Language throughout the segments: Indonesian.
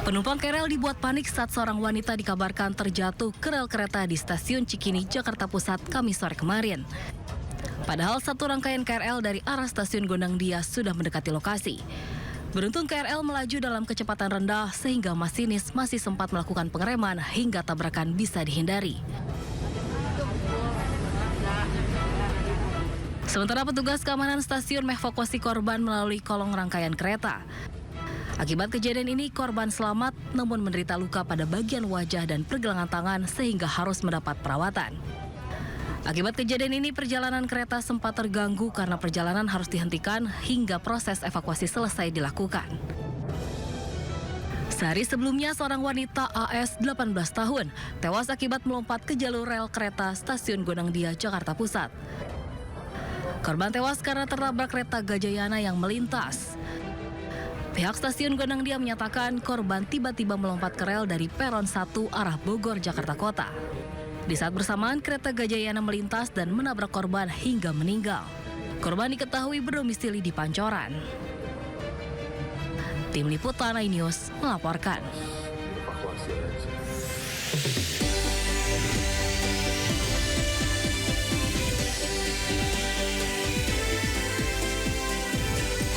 Penumpang KRL dibuat panik saat seorang wanita dikabarkan terjatuh ke rel kereta di stasiun Cikini, Jakarta Pusat, Kamis sore kemarin. Padahal satu rangkaian KRL dari arah stasiun Gondang Dia sudah mendekati lokasi. Beruntung KRL melaju dalam kecepatan rendah sehingga masinis masih sempat melakukan pengereman hingga tabrakan bisa dihindari. Sementara petugas keamanan stasiun mengevakuasi korban melalui kolong rangkaian kereta. Akibat kejadian ini, korban selamat namun menderita luka pada bagian wajah dan pergelangan tangan sehingga harus mendapat perawatan. Akibat kejadian ini, perjalanan kereta sempat terganggu karena perjalanan harus dihentikan hingga proses evakuasi selesai dilakukan. Sehari sebelumnya, seorang wanita AS 18 tahun tewas akibat melompat ke jalur rel kereta stasiun Gondang Dia, Jakarta Pusat. Korban tewas karena tertabrak kereta Gajayana yang melintas. Pihak stasiun Gondang Dia menyatakan korban tiba-tiba melompat ke rel dari peron 1 arah Bogor, Jakarta Kota. Di saat bersamaan, kereta Gajayana melintas dan menabrak korban hingga meninggal. Korban diketahui berdomisili di Pancoran. Tim Liputan iNews melaporkan.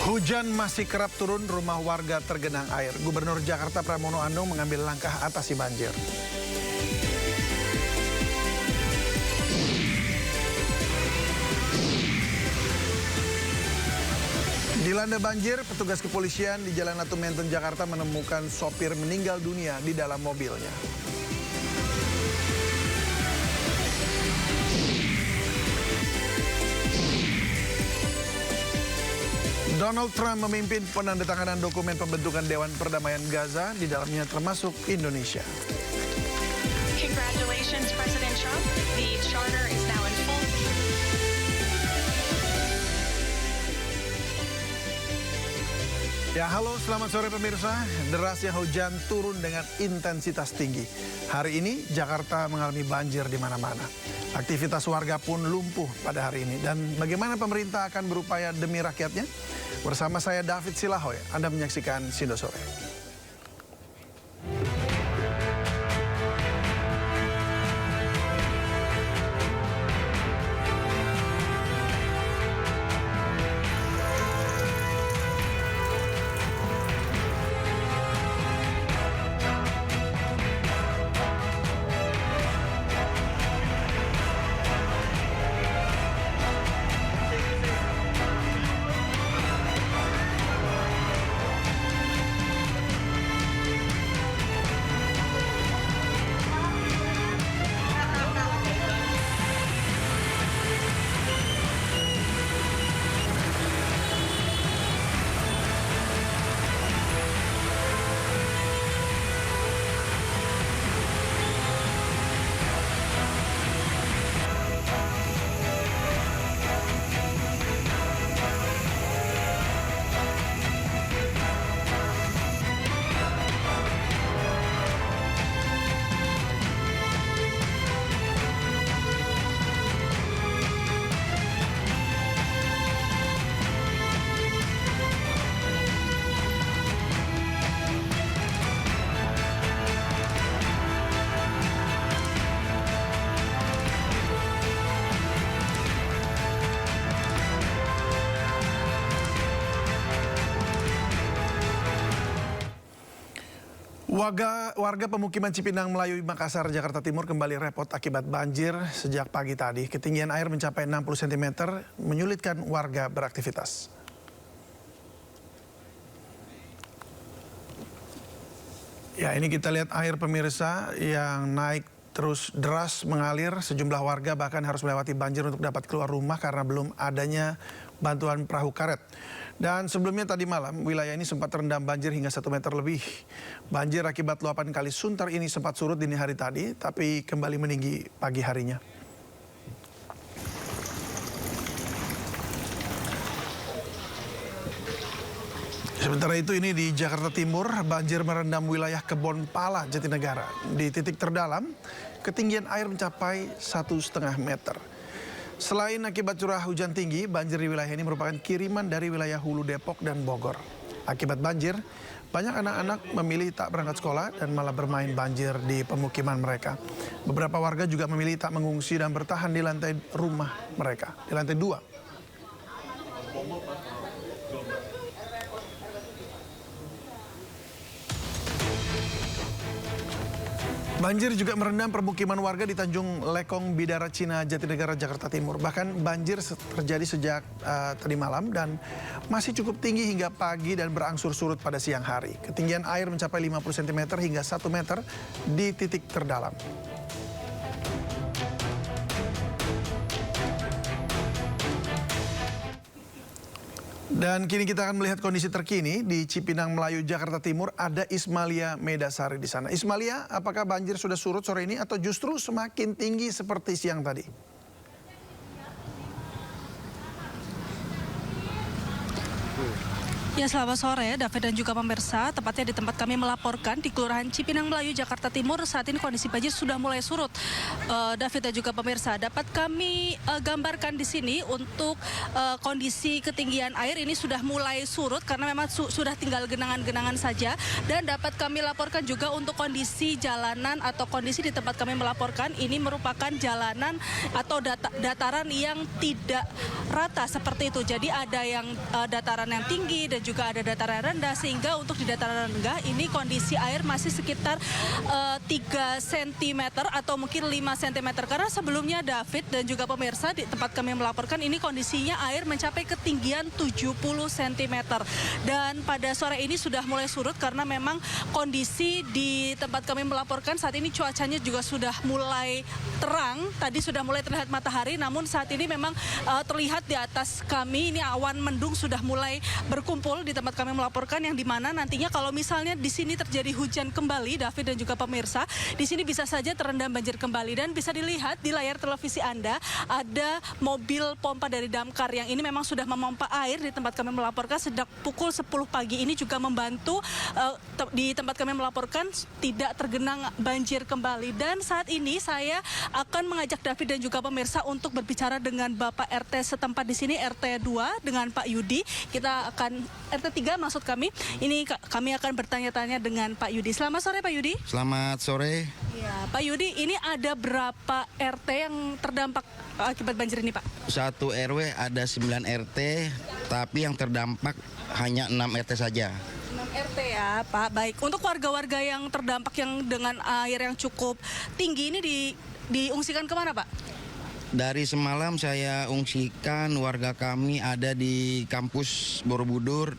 Hujan masih kerap turun, rumah warga tergenang air. Gubernur Jakarta Pramono Anung mengambil langkah atasi banjir. Dilanda banjir, petugas kepolisian di Jalan Latu Menteng, Jakarta menemukan sopir meninggal dunia di dalam mobilnya. Donald Trump memimpin penandatanganan dokumen pembentukan Dewan Perdamaian Gaza, di dalamnya termasuk Indonesia. Congratulations, President Trump. The charter is now in full. Ya, halo, selamat sore pemirsa. Derasnya hujan turun dengan intensitas tinggi. Hari ini Jakarta mengalami banjir di mana-mana. Aktivitas warga pun lumpuh pada hari ini. Dan bagaimana pemerintah akan berupaya demi rakyatnya? Bersama saya David Silahoy, Anda menyaksikan Sindo Sore. Warga pemukiman Cipinang Melayu, Makassar, Jakarta Timur kembali repot akibat banjir sejak pagi tadi. Ketinggian air mencapai 60 cm, menyulitkan warga beraktivitas. Ya, ini kita lihat air pemirsa yang naik terus deras mengalir. Sejumlah warga bahkan harus melewati banjir untuk dapat keluar rumah karena belum adanya bantuan perahu karet. Dan sebelumnya tadi malam, wilayah ini sempat terendam banjir hingga 1 meter lebih. Banjir akibat luapan Kali Sunter ini sempat surut dini hari tadi, tapi kembali meninggi pagi harinya. Sementara itu ini di Jakarta Timur, banjir merendam wilayah Kebon Pala, Jatinegara. Di titik terdalam, ketinggian air mencapai 1,5 meter. Selain akibat curah hujan tinggi, banjir di wilayah ini merupakan kiriman dari wilayah Hulu, Depok, dan Bogor. Akibat banjir, banyak anak-anak memilih tak berangkat sekolah dan malah bermain banjir di pemukiman mereka. Beberapa warga juga memilih tak mengungsi dan bertahan di lantai rumah mereka, di lantai 2. Banjir juga merendam permukiman warga di Tanjung Lekong, Bidara Cina, Jatinegara, Jakarta Timur. Bahkan banjir terjadi sejak tadi malam dan masih cukup tinggi hingga pagi dan berangsur surut pada siang hari. Ketinggian air mencapai 50 cm hingga 1 meter di titik terdalam. Dan kini kita akan melihat kondisi terkini di Cipinang Melayu, Jakarta Timur. Ada Ismalia Medasari di sana. Ismalia, apakah banjir sudah surut sore ini atau justru semakin tinggi seperti siang tadi? Ya, selamat sore David dan juga pemirsa. Tepatnya di tempat kami melaporkan di Kelurahan Cipinang Melayu, Jakarta Timur. Saat ini kondisi banjir sudah mulai surut. David dan juga pemirsa, dapat kami gambarkan di sini untuk kondisi ketinggian air ini sudah mulai surut karena memang sudah tinggal genangan-genangan saja. Dan dapat kami laporkan juga untuk kondisi jalanan atau kondisi di tempat kami melaporkan ini merupakan jalanan atau dataran yang tidak rata seperti itu. Jadi ada yang dataran yang tinggi dan juga ada dataran rendah, sehingga untuk di dataran rendah ini kondisi air masih sekitar 3 cm atau mungkin 5 cm, karena sebelumnya David dan juga pemirsa di tempat kami melaporkan ini kondisinya air mencapai ketinggian 70 cm. Dan pada sore ini sudah mulai surut karena memang kondisi di tempat kami melaporkan saat ini cuacanya juga sudah mulai terang. Tadi sudah mulai terlihat matahari, namun saat ini memang terlihat di atas kami ini awan mendung sudah mulai berkumpul di tempat kami melaporkan, yang dimana nantinya kalau misalnya di sini terjadi hujan kembali, David dan juga pemirsa, di sini bisa saja terendam banjir kembali. Dan bisa dilihat di layar televisi Anda ada mobil pompa dari damkar yang ini memang sudah memompa air di tempat kami melaporkan sejak pukul 10 pagi ini, juga membantu di tempat kami melaporkan tidak tergenang banjir kembali. Dan saat ini saya akan mengajak David dan juga pemirsa untuk berbicara dengan Bapak RT setempat di sini, RT 2 dengan Pak Yudi. Kita akan RT 3 maksud kami. Ini kami akan bertanya-tanya dengan Pak Yudi. Selamat sore Pak Yudi. Selamat sore. Ya, Pak Yudi, ini ada berapa RT yang terdampak akibat banjir ini, Pak? 1 RW ada 9 RT, tapi yang terdampak hanya 6 RT saja. 6 RT ya, Pak. Baik. Untuk warga-warga yang terdampak yang dengan air yang cukup tinggi ini diungsikan kemana, Pak? Dari semalam saya ungsikan warga kami ada di kampus Borobudur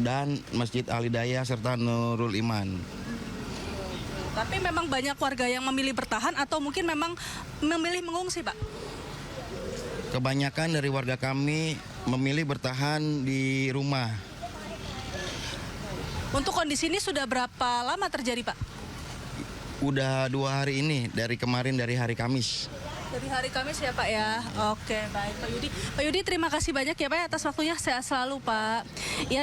dan Masjid Al-Hidayah serta Nurul Iman. Tapi memang banyak warga yang memilih bertahan atau mungkin memang memilih mengungsi, Pak? Kebanyakan dari warga kami memilih bertahan di rumah. Untuk kondisi ini sudah berapa lama terjadi, Pak? Udah 2 hari ini, dari kemarin dari hari Kamis. Dari hari Kamis ya Pak ya. Oke, baik Pak Yudi. Pak Yudi, terima kasih banyak ya Pak atas waktunya. Sehat selalu Pak. Ya.